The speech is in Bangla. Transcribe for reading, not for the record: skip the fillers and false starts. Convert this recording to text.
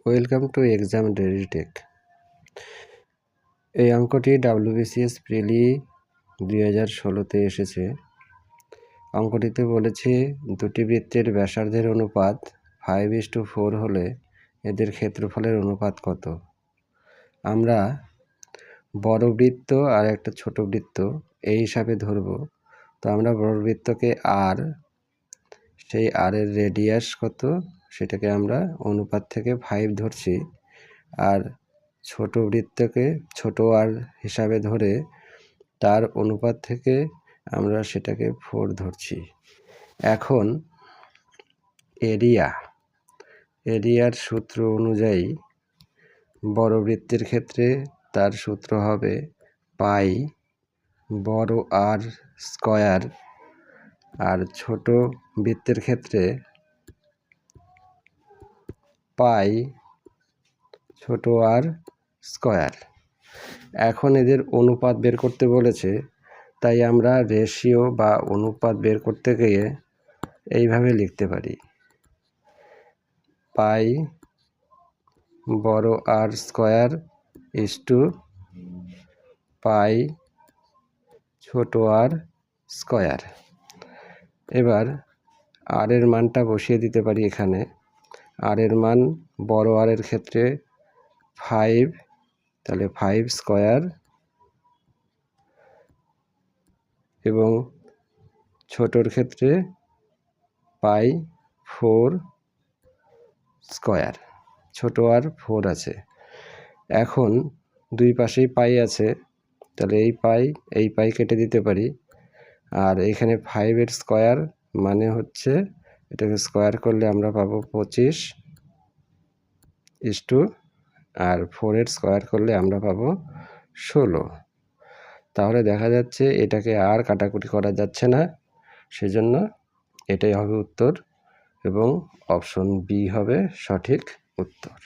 Welcome to exam ready tech. এই অঙ্কটি WBCS প্রিলি 2016-তে এসেছে। অঙ্কটিতে বলেছে দুটি বৃত্তের ব্যাসার্ধের অনুপাত 5:4 হলে এদের ক্ষেত্রফলের অনুপাত কত। আমরা বড় বৃত্ত আর একটা ছোট বৃত্ত এই হিসাবে ধরব। তো আমরা বড় বৃত্তকে আর, সেই আর এর রেডিয়াস কত সেটাকে আমরা অনুপাত থেকে 5 ধরছি, আর ছোট বৃত্তকে ছোট আর হিসাবে ধরে তার অনুপাত থেকে আমরা সেটাকে 4 ধরছি। এখন এরিয়ার সূত্র অনুযায়ী বড় বৃত্তের ক্ষেত্রে তার সূত্র হবে পাই বড় আর স্কয়ার, আর ছোট বৃত্তের ক্ষেত্রে পাই ছোট আর স্কয়ার। এখন এদের অনুপাত বের করতে বলেছে, তাই আমরা রেশিও বা অনুপাত বের করতে গিয়ে এইভাবে লিখতে পারি, পাই বড় আর স্কয়ার ইসটু পাই ছোট আর স্কয়ার। এবার আর এর মানটা বসিয়ে দিতে পারি এখানে। আর এর মান বড় আর এর ক্ষেত্রে 5, তাহলে 5 স্কয়ার, এবং ছোটর ক্ষেত্রে পাই 4 স্কয়ার, ছোট আর 4 আছে। এখন দুই পাশেই পাই আছে, তাহলে এই পাই কেটে দিতে পারি। আর এখানে 5 এর স্কয়ার মানে হচ্ছে, এটাকে স্কয়ার করলে আমরা পাবো 25 ইসটু, আর 4 এর স্কয়ার করলে আমরা পাবো 16। তাহলে দেখা যাচ্ছে এটাকে আর কাটাকুটি করা যাচ্ছে না, সেজন্য এটাই হবে উত্তর এবং অপশন বি হবে সঠিক উত্তর।